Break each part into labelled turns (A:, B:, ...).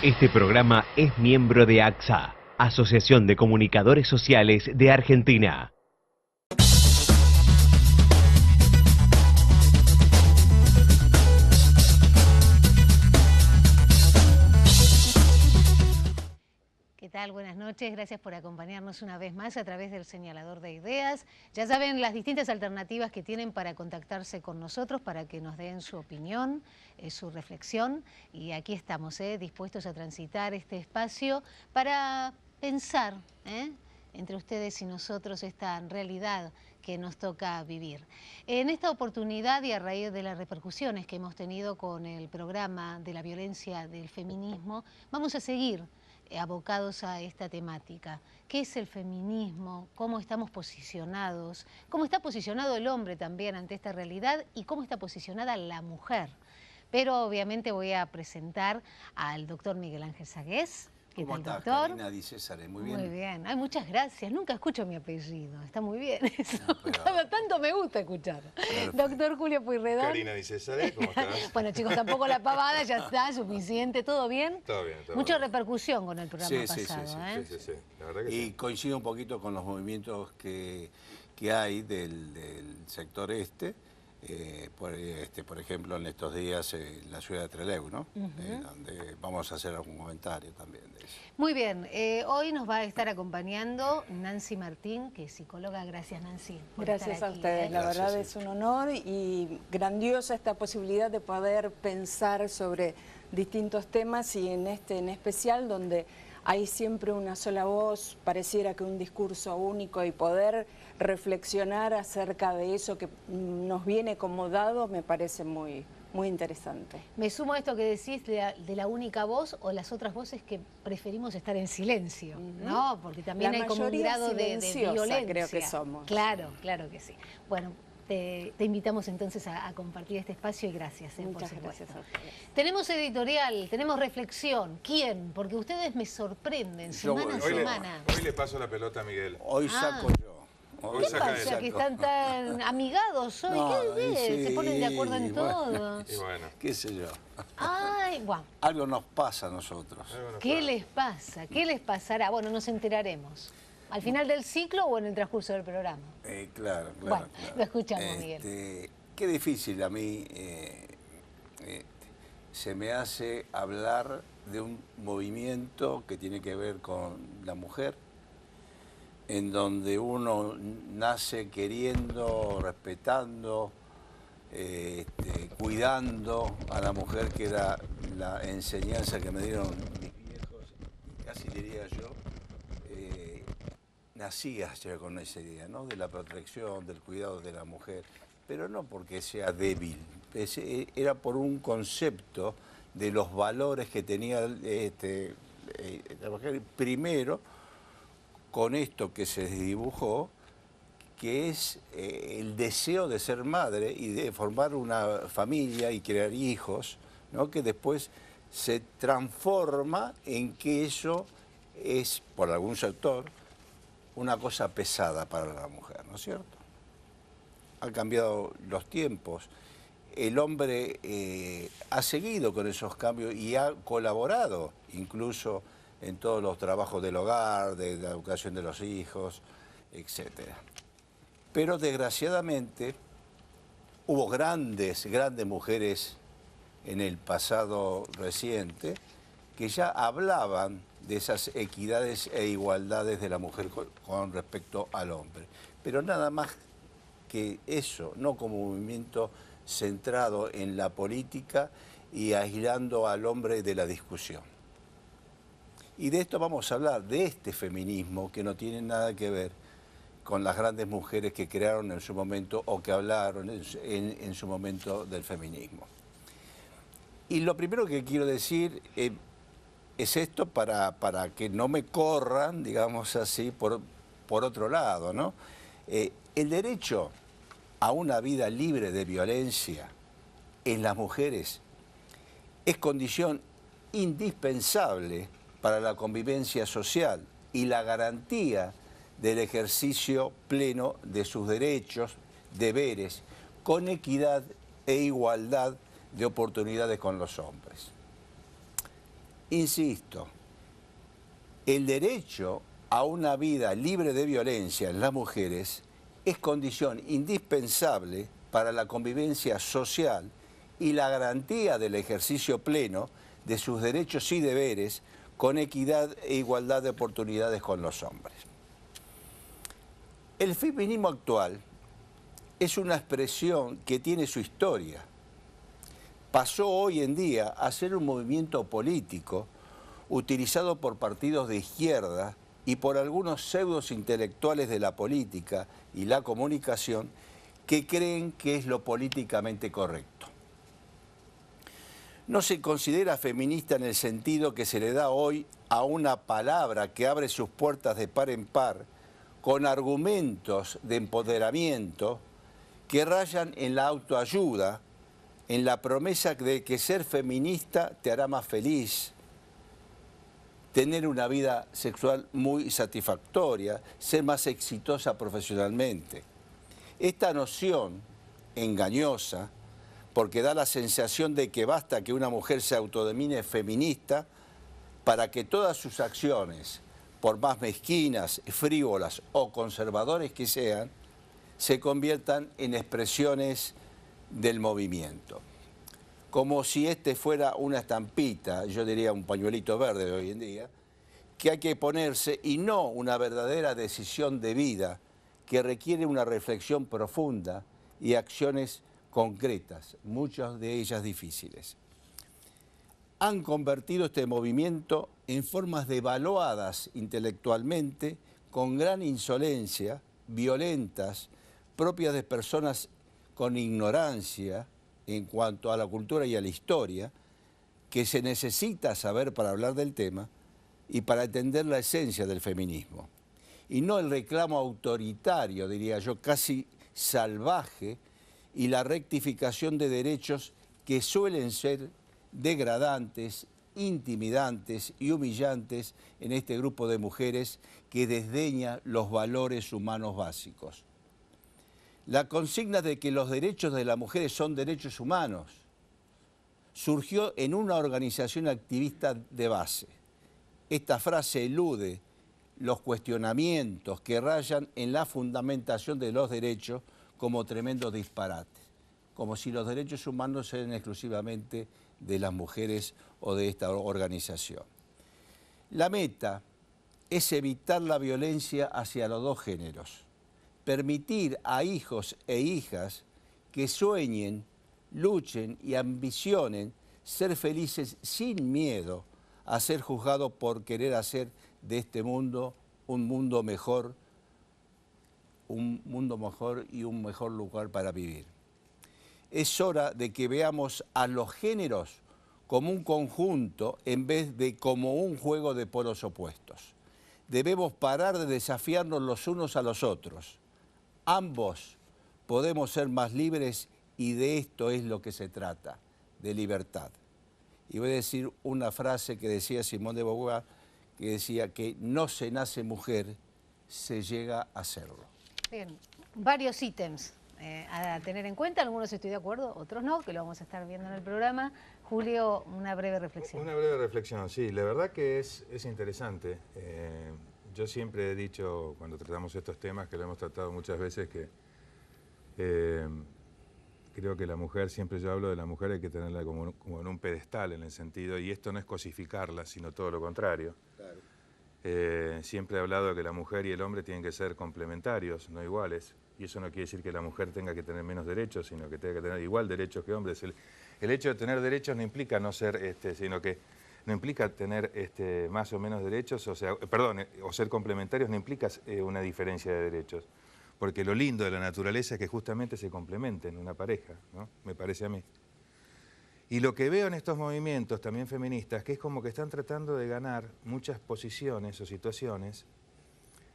A: Este programa es miembro de AXA, Asociación de Comunicadores Sociales de Argentina.
B: ¿Qué tal? Buenas noches, gracias por acompañarnos una vez más a través del señalador de ideas. Ya saben las distintas alternativas que tienen para contactarse con nosotros, para que nos den su opinión, su reflexión. Y aquí estamos, dispuestos a transitar este espacio para pensar entre ustedes y nosotros esta realidad que nos toca vivir. En esta oportunidad y a raíz de las repercusiones que hemos tenido con el programa de la violencia del feminismo, vamos a seguir abocados a esta temática. ¿Qué es el feminismo? ¿Cómo estamos posicionados? ¿Cómo está posicionado el hombre también ante esta realidad? ¿Y cómo está posicionada la mujer? Pero obviamente voy a presentar al doctor Miguel Ángel Sagués. ¿Qué tal, doctor?
C: Karina Di Césare, muy bien.
B: Muy bien. Ay, muchas gracias. Nunca escucho mi apellido. Está muy bien eso. No, pero... Tanto me gusta escuchar. Perfecto. Doctor Julio Pueyrredón.
D: Karina Di Césare, ¿cómo estás?
B: Bueno, chicos, tampoco la pavada, ya está, suficiente. ¿Todo bien?
D: Todo bien, todo
B: Mucha
D: bien.
B: repercusión con el programa pasado,
D: sí. La verdad que
C: y coincido un poquito con los movimientos que hay del sector por ejemplo, en estos días en la ciudad de Trelew, ¿no? Donde vamos a hacer algún comentario también de eso.
B: Muy bien, hoy nos va a estar acompañando Nancy Martín, que es psicóloga. Gracias, Nancy, por
E: Gracias
B: estar
E: a
B: aquí,
E: ustedes, la
C: Gracias,
E: verdad es un honor y grandiosa esta posibilidad de poder pensar sobre distintos temas y en este en especial donde hay siempre una sola voz, pareciera que un discurso único y poder reflexionar acerca de eso que nos viene como dado me parece muy interesante.
B: Me sumo a esto que decís de la única voz o las otras voces que preferimos estar en silencio, ¿no? Porque también hay como un grado de violencia.
E: Creo que somos.
B: Claro, claro que sí. Bueno, te invitamos entonces a compartir este espacio y gracias.
E: Muchas
B: por
E: gracias a ustedes.
B: Tenemos editorial, tenemos reflexión. ¿Quién? Porque ustedes me sorprenden semana a semana.
D: Hoy le paso la pelota a Miguel.
C: Hoy saco yo.
B: ¿Qué pasa? ¿Que están tan amigados hoy?
C: No,
B: ¿Qué? ¿Se ponen de acuerdo en todo?
D: Y bueno.
C: Qué sé yo.
B: Ay, guau.
C: Algo nos pasa a nosotros.
B: ¿Qué les pasa? ¿Qué les pasará? Bueno, nos enteraremos. ¿Al final del ciclo o en el transcurso del programa?
C: Claro.
B: Bueno, lo escuchamos, Miguel.
C: Qué difícil a mí se me hace hablar de un movimiento que tiene que ver con la mujer, en donde uno nace queriendo, respetando, cuidando a la mujer, que era la enseñanza que me dieron mis viejos, casi diría yo, nací ya con esa idea, ¿no? De la protección, del cuidado de la mujer, pero no porque sea débil, era por un concepto de los valores que tenía la mujer, primero, con esto que se dibujó, que es el deseo de ser madre y de formar una familia y crear hijos, ¿no? Que después se transforma en que eso es, por algún sector, una cosa pesada para la mujer, ¿no es cierto? Han cambiado los tiempos. El hombre ha seguido con esos cambios y ha colaborado incluso en todos los trabajos del hogar, de la educación de los hijos, etc. Pero desgraciadamente hubo grandes mujeres en el pasado reciente que ya hablaban de esas equidades e igualdades de la mujer con respecto al hombre. Pero nada más que eso, no como un movimiento centrado en la política y aislando al hombre de la discusión. Y de esto vamos a hablar, de este feminismo que no tiene nada que ver con las grandes mujeres que crearon en su momento o que hablaron en su momento del feminismo. Y lo primero que quiero decir es esto para que no me corran, digamos así, por otro lado, ¿no? El derecho a una vida libre de violencia en las mujeres es condición indispensable para la convivencia social y la garantía del ejercicio pleno de sus derechos, deberes, con equidad e igualdad de oportunidades con los hombres. Insisto, el derecho a una vida libre de violencia en las mujeres es condición indispensable para la convivencia social y la garantía del ejercicio pleno de sus derechos y deberes con equidad e igualdad de oportunidades con los hombres. El feminismo actual es una expresión que tiene su historia. Pasó hoy en día a ser un movimiento político utilizado por partidos de izquierda y por algunos pseudos intelectuales de la política y la comunicación que creen que es lo políticamente correcto. No se considera feminista en el sentido que se le da hoy a una palabra que abre sus puertas de par en par con argumentos de empoderamiento que rayan en la autoayuda, en la promesa de que ser feminista te hará más feliz, tener una vida sexual muy satisfactoria, ser más exitosa profesionalmente. Esta noción engañosa, porque da la sensación de que basta que una mujer se autodomine feminista para que todas sus acciones, por más mezquinas, frívolas o conservadores que sean, se conviertan en expresiones del movimiento. Como si este fuera una estampita, yo diría un pañuelito verde de hoy en día, que hay que ponerse y no una verdadera decisión de vida que requiere una reflexión profunda y acciones concretas, muchas de ellas difíciles. Han convertido este movimiento en formas devaluadas intelectualmente, con gran insolencia, violentas, propias de personas con ignorancia en cuanto a la cultura y a la historia, que se necesita saber para hablar del tema y para entender la esencia del feminismo. Y no el reclamo autoritario, diría yo, casi salvaje, y la rectificación de derechos que suelen ser degradantes, intimidantes y humillantes en este grupo de mujeres que desdeña los valores humanos básicos. La consigna de que los derechos de las mujeres son derechos humanos surgió en una organización activista de base. Esta frase elude los cuestionamientos que rayan en la fundamentación de los derechos como tremendos disparates, como si los derechos humanos sean exclusivamente de las mujeres o de esta organización. La meta es evitar la violencia hacia los dos géneros, permitir a hijos e hijas que sueñen, luchen y ambicionen ser felices sin miedo a ser juzgados por querer hacer de este mundo un mundo mejor y un mejor lugar para vivir. Es hora de que veamos a los géneros como un conjunto en vez de como un juego de polos opuestos. Debemos parar de desafiarnos los unos a los otros. Ambos podemos ser más libres y de esto es lo que se trata, de libertad. Y voy a decir una frase que decía Simone de Beauvoir, que decía que no se nace mujer, se llega a serlo.
B: Bien, varios ítems a tener en cuenta, algunos estoy de acuerdo, otros no, que lo vamos a estar viendo en el programa. Julio, una breve reflexión.
D: Una breve reflexión, sí, la verdad que es interesante. Yo siempre he dicho, cuando tratamos estos temas, que lo hemos tratado muchas veces, que creo que la mujer, siempre yo hablo de la mujer, hay que tenerla como en un pedestal en el sentido, y esto no es cosificarla, sino todo lo contrario. Claro. Siempre he hablado de que la mujer y el hombre tienen que ser complementarios, no iguales, y eso no quiere decir que la mujer tenga que tener menos derechos, sino que tenga que tener igual derechos que hombres. El hecho de tener derechos no implica no ser, sino que no implica tener más o menos derechos, o sea, perdón, o ser complementarios no implica una diferencia de derechos. Porque lo lindo de la naturaleza es que justamente se complementen una pareja, ¿no? Me parece a mí. Y lo que veo en estos movimientos también feministas, que es como que están tratando de ganar muchas posiciones o situaciones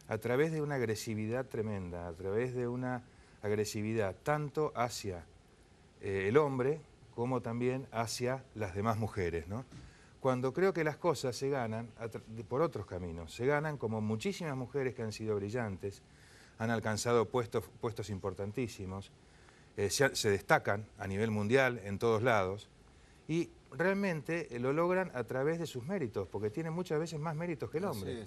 D: a través de una agresividad tremenda, a través de una agresividad tanto hacia el hombre como también hacia las demás mujeres, ¿no? Cuando creo que las cosas se ganan por otros caminos, se ganan como muchísimas mujeres que han sido brillantes, han alcanzado puestos importantísimos, se destacan a nivel mundial en todos lados, y realmente lo logran a través de sus méritos, porque tienen muchas veces más méritos que el hombre.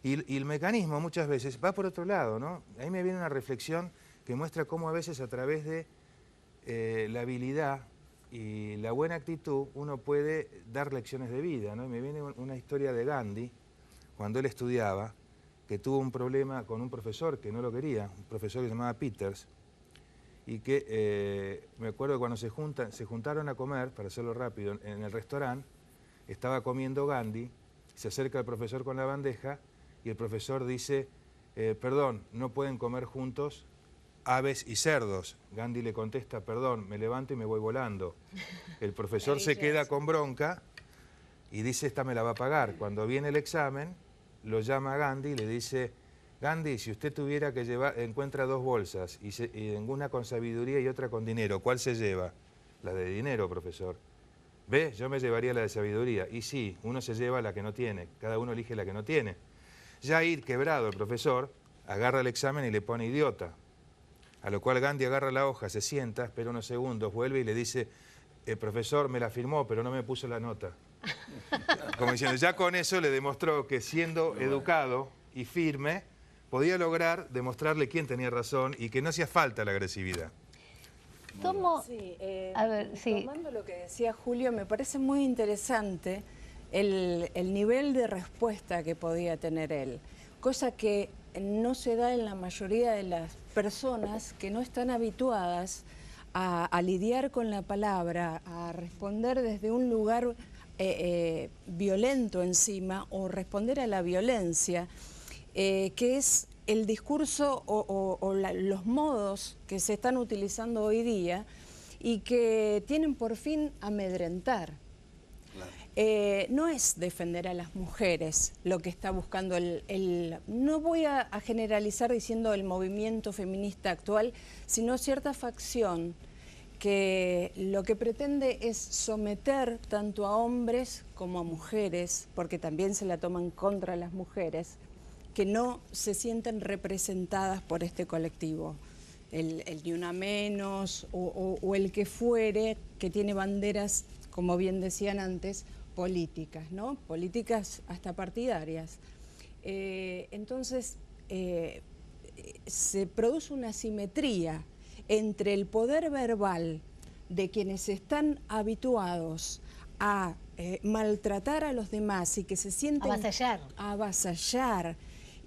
D: Y el mecanismo muchas veces va por otro lado, ¿no? Ahí me viene una reflexión que muestra cómo a veces a través de la habilidad y la buena actitud uno puede dar lecciones de vida, ¿no? Y me viene una historia de Gandhi, cuando él estudiaba, que tuvo un problema con un profesor que no lo quería, un profesor que se llamaba Peters, y que me acuerdo que cuando se juntaron a comer, para hacerlo rápido, en el restaurante, estaba comiendo Gandhi, se acerca el profesor con la bandeja y el profesor dice, perdón, no pueden comer juntos aves y cerdos. Gandhi le contesta, perdón, me levanto y me voy volando. El profesor se queda con bronca y dice, esta me la va a pagar. Cuando viene el examen, lo llama a Gandhi y le dice, Gandhi, si usted tuviera que llevar, encuentra dos bolsas, y una con sabiduría y otra con dinero, ¿cuál se lleva? La de dinero, profesor. ¿Ve? Yo me llevaría la de sabiduría. Y sí, uno se lleva la que no tiene, cada uno elige la que no tiene. Ya ir quebrado el profesor, agarra el examen y le pone idiota. A lo cual Gandhi agarra la hoja, se sienta, espera unos segundos, vuelve y le dice, profesor, me la firmó, pero no me puso la nota. Como diciendo, ya con eso le demostró que siendo educado y firme, podía lograr demostrarle quién tenía razón y que no hacía falta la agresividad.
E: Tomando lo que decía Julio, me parece muy interesante el nivel de respuesta que podía tener él, cosa que no se da en la mayoría de las personas que no están habituadas a lidiar con la palabra, a responder desde un lugar violento encima o responder a la violencia, que es el discurso o los modos que se están utilizando hoy día y que tienen por fin amedrentar. Claro. No es defender a las mujeres lo que está buscando no voy a generalizar diciendo el movimiento feminista actual, sino cierta facción que lo que pretende es someter tanto a hombres como a mujeres, porque también se la toman contra las mujeres, que no se sienten representadas por este colectivo. El Ni Una Menos o el que fuere, que tiene banderas, como bien decían antes, políticas, ¿no? Políticas hasta partidarias. Entonces, se produce una asimetría entre el poder verbal de quienes están habituados a maltratar a los demás y que se sienten... Avasallar,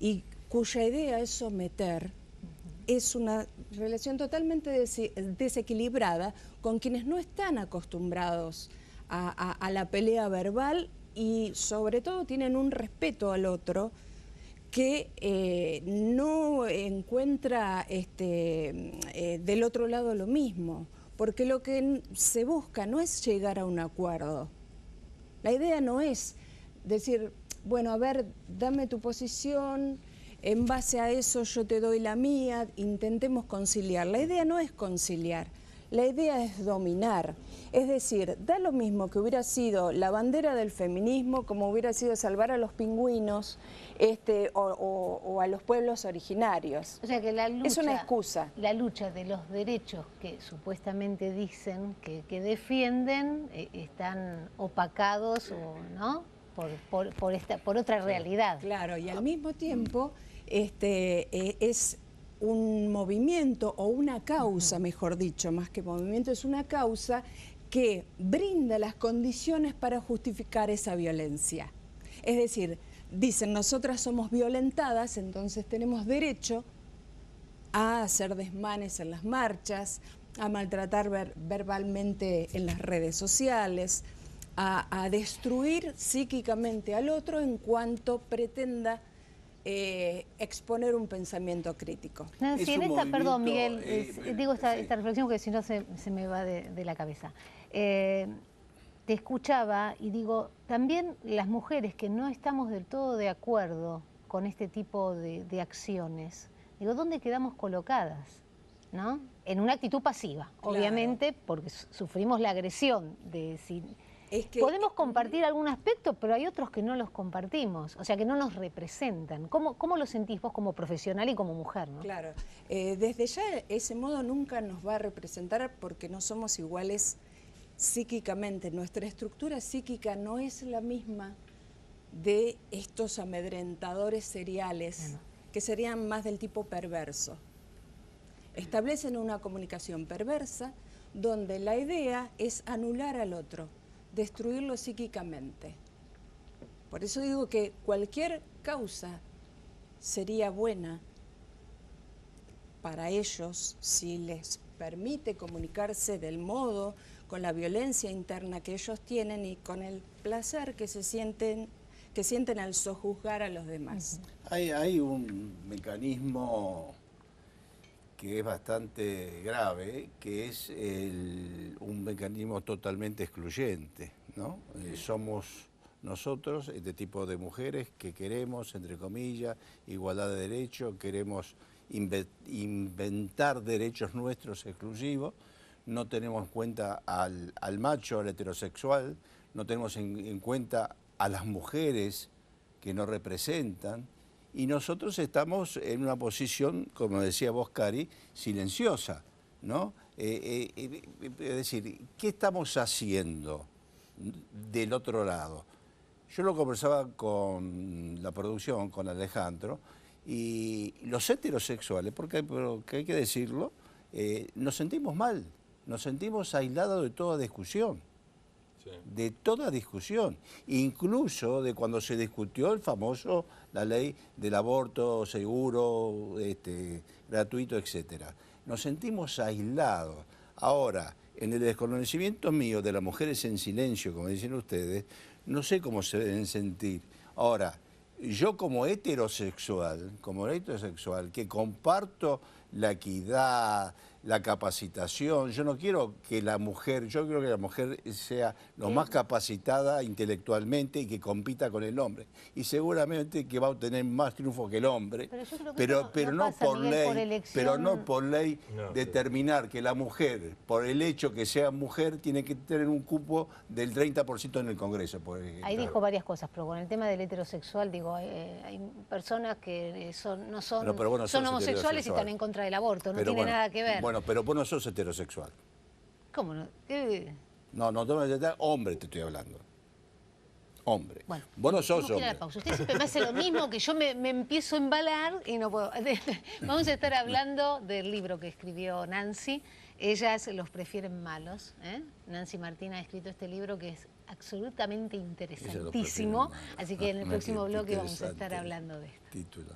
E: y cuya idea es someter, es una relación totalmente desequilibrada con quienes no están acostumbrados a la pelea verbal y sobre todo tienen un respeto al otro que no encuentra del otro lado lo mismo, porque lo que se busca no es llegar a un acuerdo. La idea no es decir, bueno, a ver, dame tu posición, en base a eso yo te doy la mía, intentemos conciliar. La idea no es conciliar, la idea es dominar. Es decir, da lo mismo que hubiera sido la bandera del feminismo, como hubiera sido salvar a los pingüinos o a los pueblos originarios.
B: O sea que la lucha,
E: es una excusa.
B: La lucha de los derechos que supuestamente dicen que defienden están opacados ¿no? por otra realidad.
E: Claro, y al mismo tiempo es un movimiento o una causa, mejor dicho, más que movimiento, es una causa que brinda las condiciones para justificar esa violencia. Es decir, dicen, nosotras somos violentadas, entonces tenemos derecho a hacer desmanes en las marchas, a maltratar verbalmente en las redes sociales, a destruir psíquicamente al otro en cuanto pretenda exponer un pensamiento crítico.
B: No, sí, perdón, Miguel, digo esta reflexión porque si no se me va de la cabeza. Te escuchaba y digo, también las mujeres que no estamos del todo de acuerdo con este tipo de acciones, digo, ¿dónde quedamos colocadas? ¿No? En una actitud pasiva, claro. Obviamente, porque sufrimos la agresión de si... Es que podemos compartir algún aspecto, pero hay otros que no los compartimos, o sea, que no nos representan. ¿Cómo lo sentís vos como profesional y como mujer, ¿no?
E: Claro, desde ya ese modo nunca nos va a representar porque no somos iguales psíquicamente, nuestra estructura psíquica no es la misma de estos amedrentadores seriales, que serían más del tipo perverso. Establecen una comunicación perversa donde la idea es anular al otro, destruirlo psíquicamente. Por eso digo que cualquier causa sería buena para ellos si les permite comunicarse del modo, con la violencia interna que ellos tienen y con el placer que sienten al sojuzgar a los demás.
C: Hay un mecanismo que es bastante grave, que es un mecanismo totalmente excluyente, ¿no? Somos nosotros, este tipo de mujeres que queremos, entre comillas, igualdad de derechos, queremos inventar derechos nuestros exclusivos, no tenemos en cuenta al macho, al heterosexual, no tenemos en cuenta a las mujeres que nos representan, y nosotros estamos en una posición, como decía vos, Cari, silenciosa, ¿no? Es decir, ¿qué estamos haciendo del otro lado? Yo lo conversaba con la producción, con Alejandro, y los heterosexuales, porque hay que decirlo, nos sentimos mal, nos sentimos aislados de toda discusión. Sí. De toda discusión, incluso de cuando se discutió la ley del aborto seguro, gratuito, etcétera. Nos sentimos aislados. Ahora, en el desconocimiento mío de las mujeres en silencio, como dicen ustedes, no sé cómo se deben sentir. Ahora, yo como heterosexual, que comparto la equidad, la capacitación, yo no quiero que la mujer, yo quiero que la mujer sea lo más capacitada intelectualmente y que compita con el hombre. Y seguramente que va a obtener más triunfo que el hombre, pero no por ley determinar que la mujer, por el hecho que sea mujer, tiene que tener un cupo del 30% en el Congreso, por ejemplo.
B: Ahí dijo varias cosas, pero con el tema del heterosexual, digo, hay personas que son homosexuales y están en contra del aborto, no tiene nada que ver.
C: Bueno, pero vos no sos heterosexual.
B: ¿Cómo no?
C: No, hombre te estoy hablando. Hombre.
B: Bueno,
C: vos no sos hombre.
B: Usted siempre me hace lo mismo, que yo me empiezo a embalar y no puedo. Vamos a estar hablando del libro que escribió Nancy. Ellas los prefieren malos. Nancy Martín ha escrito este libro que es absolutamente interesantísimo. Así que en el próximo bloque vamos a estar hablando de esto.
C: Título.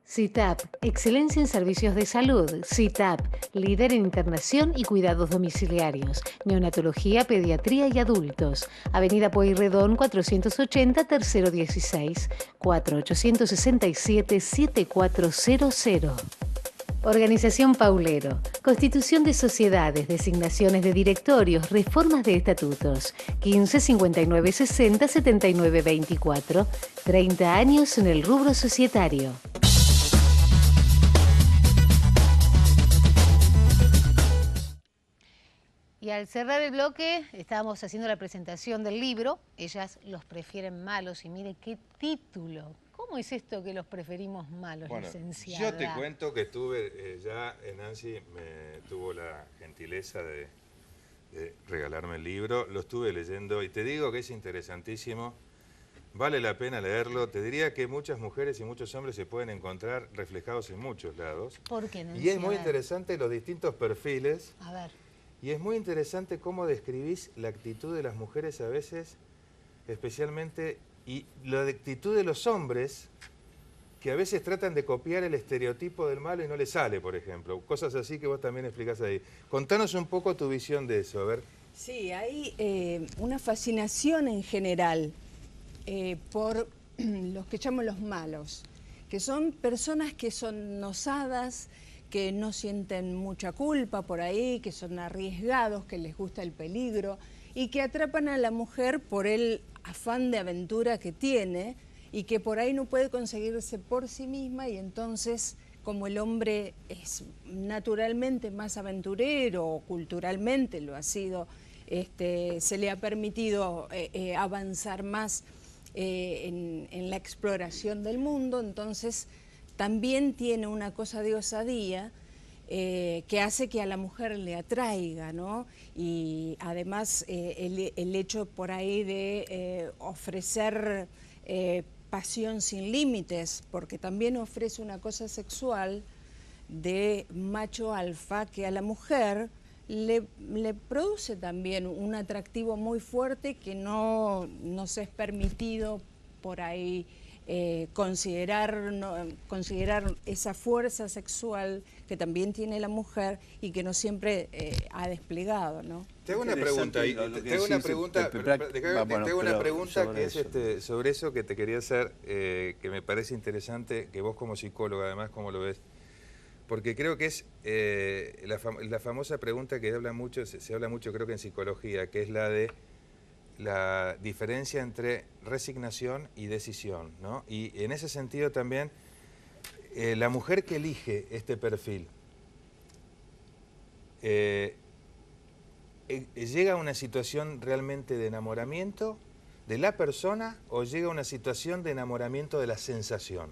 B: CITAP, excelencia en servicios de salud. CITAP, líder en internación y cuidados domiciliarios. Neonatología, pediatría y adultos. Avenida Pueyrredón 480, tercero 16, 4867-7400. Organización Paulero. Constitución de sociedades, designaciones de directorios, reformas de estatutos. 15 59 60 79 24. 30 años en el rubro societario. Y al cerrar el bloque, estábamos haciendo la presentación del libro. Ellas los prefieren malos. Y mire qué título. ¿Cómo es esto que los preferimos malos, licenciada?
D: Yo te cuento que estuve, Nancy me tuvo la gentileza de regalarme el libro. Lo estuve leyendo y te digo que es interesantísimo. Vale la pena leerlo. Te diría que muchas mujeres y muchos hombres se pueden encontrar reflejados en muchos lados.
B: ¿Por qué, Nancy?
D: Y es muy interesante los distintos perfiles.
B: A ver.
D: Y es muy interesante cómo describís la actitud de las mujeres a veces, especialmente, y la actitud de los hombres, que a veces tratan de copiar el estereotipo del malo y no les sale, por ejemplo. Cosas así que vos también explicás ahí. Contanos un poco tu visión de eso, a ver.
E: Sí, hay una fascinación en general por los que llamamos los malos, que son personas que son osadas, que no sienten mucha culpa por ahí, que son arriesgados, que les gusta el peligro y que atrapan a la mujer por el afán de aventura que tiene y que por ahí no puede conseguirse por sí misma y entonces como el hombre es naturalmente más aventurero, o culturalmente lo ha sido, se le ha permitido avanzar más en la exploración del mundo, entonces también tiene una cosa de osadía que hace que a la mujer le atraiga, ¿no? Y además el hecho por ahí de ofrecer pasión sin límites, porque también ofrece una cosa sexual de macho alfa que a la mujer le produce también un atractivo muy fuerte que no nos es permitido por ahí considerar esa fuerza sexual que también tiene la mujer y que no siempre ha desplegado, ¿no?
D: Te hago una pregunta, que es sobre eso que te quería hacer, que me parece interesante, que vos como psicóloga además, ¿cómo lo ves? Porque creo que es la famosa pregunta que se habla mucho creo que en psicología, que es la de la diferencia entre resignación y decisión, ¿no? Y en ese sentido también, la mujer que elige este perfil, ¿llega a una situación realmente de enamoramiento de la persona o llega a una situación de enamoramiento de la sensación?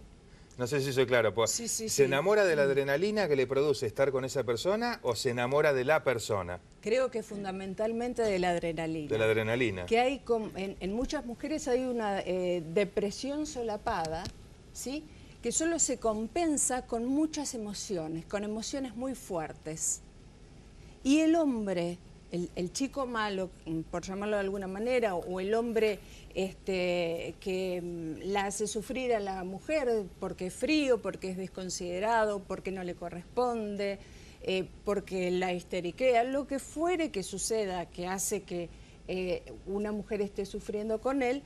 D: No sé si soy claro. Pues, ¿se enamora de la adrenalina que le produce estar con esa persona o se enamora de la persona?
E: Creo que fundamentalmente de la adrenalina.
D: De la adrenalina.
E: Que hay en muchas mujeres hay una depresión solapada, ¿sí? Que solo se compensa con muchas emociones, con emociones muy fuertes. Y el hombre, el chico malo, por llamarlo de alguna manera, o el hombre que la hace sufrir a la mujer porque es frío, porque es desconsiderado, porque no le corresponde, porque la histeriquea, lo que fuere que suceda, que hace que una mujer esté sufriendo con él,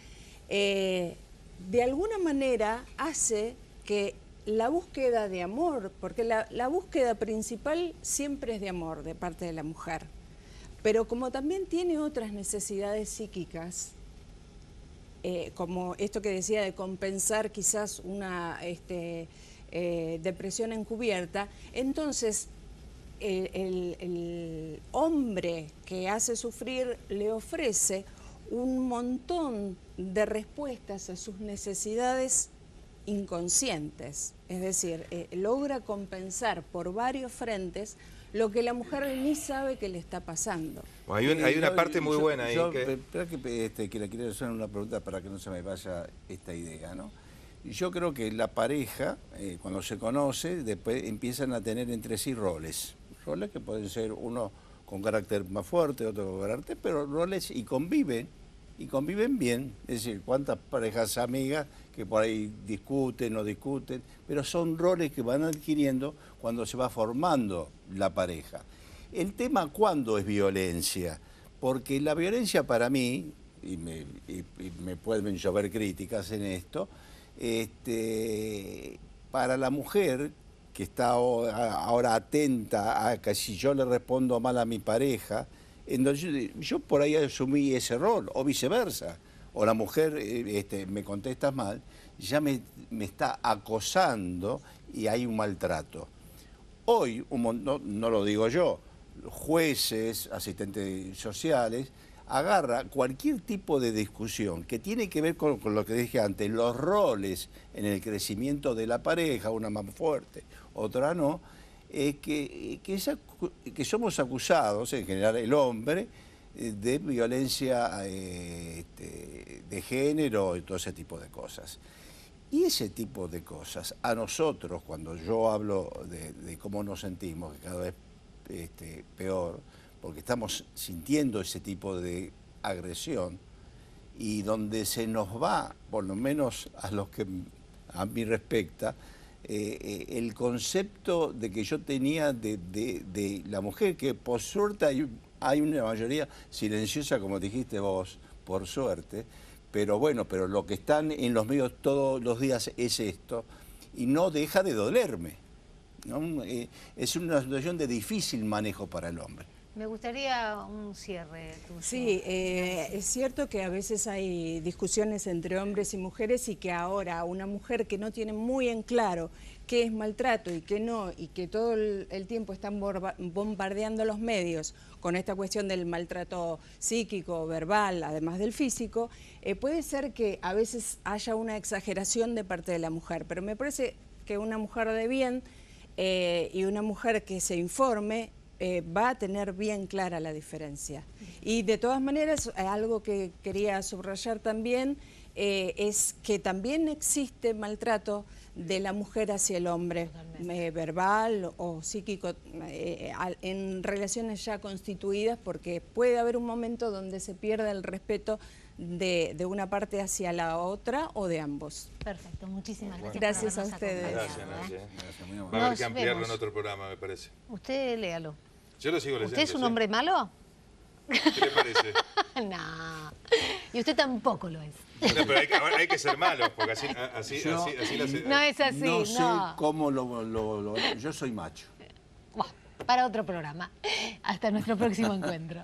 E: de alguna manera hace que la búsqueda de amor, porque la búsqueda principal siempre es de amor de parte de la mujer, pero como también tiene otras necesidades psíquicas, como esto que decía de compensar quizás una depresión encubierta, entonces el hombre que hace sufrir le ofrece un montón de respuestas a sus necesidades inconscientes, es decir, logra compensar por varios frentes lo que la mujer ni sabe que le está pasando.
D: Hay una parte muy buena ahí.
C: Espera que le quiero hacer una pregunta para que no se me vaya esta idea, ¿no? Yo creo que la pareja, cuando se conoce, después empiezan a tener entre sí roles. Roles que pueden ser uno con carácter más fuerte, otro con carácter, pero roles y conviven bien. Es decir, cuántas parejas amigas que por ahí discuten, no discuten, pero son roles que van adquiriendo cuando se va formando la pareja. El tema, ¿cuándo es violencia? Porque la violencia para mí, y me pueden llover críticas en esto, para la mujer que está ahora atenta a que si yo le respondo mal a mi pareja, entonces yo por ahí asumí ese rol, o viceversa. O la mujer me contestas mal, ya me está acosando y hay un maltrato. Hoy, no lo digo yo, jueces, asistentes sociales, agarra cualquier tipo de discusión que tiene que ver con lo que dije antes, los roles en el crecimiento de la pareja, una más fuerte, otra no, que somos acusados, en general el hombre, de violencia de género y todo ese tipo de cosas. Y ese tipo de cosas, a nosotros, cuando yo hablo de cómo nos sentimos, que cada vez peor, porque estamos sintiendo ese tipo de agresión, y donde se nos va, por lo menos a los que a mí respecta, el concepto de que yo tenía de la mujer, que por suerte hay una mayoría silenciosa, como dijiste vos, por suerte, pero bueno, pero lo que están en los medios todos los días es esto, y no deja de dolerme, ¿no? Es una situación de difícil manejo para el hombre.
B: Me gustaría un cierre tuyo.
E: Sí, es cierto que a veces hay discusiones entre hombres y mujeres y que ahora una mujer que no tiene muy en claro qué es maltrato y qué no, y que todo el tiempo están bombardeando los medios con esta cuestión del maltrato psíquico, verbal, además del físico, puede ser que a veces haya una exageración de parte de la mujer, pero me parece que una mujer de bien y una mujer que se informe va a tener bien clara la diferencia. Y de todas maneras, algo que quería subrayar también es que también existe maltrato de la mujer hacia el hombre, verbal o psíquico, en relaciones ya constituidas, porque puede haber un momento donde se pierda el respeto de una parte hacia la otra o de ambos.
B: Perfecto, muchísimas gracias.
E: Gracias a ustedes.
D: Gracias,
C: Gracias, muy amable.
D: Va a haber
B: Nos
D: que ampliarlo
B: vemos.
D: en otro programa, me parece.
B: Usted léalo.
D: Yo lo sigo leyendo.
B: ¿Usted es un
D: ¿sí?
B: hombre malo?
D: ¿Qué le parece?
B: No. Y usted tampoco lo es.
D: No, pero hay que ser malos, porque así
B: No es así,
C: No sé
B: no.
C: cómo yo soy macho.
B: Bueno, para otro programa. Hasta nuestro próximo encuentro.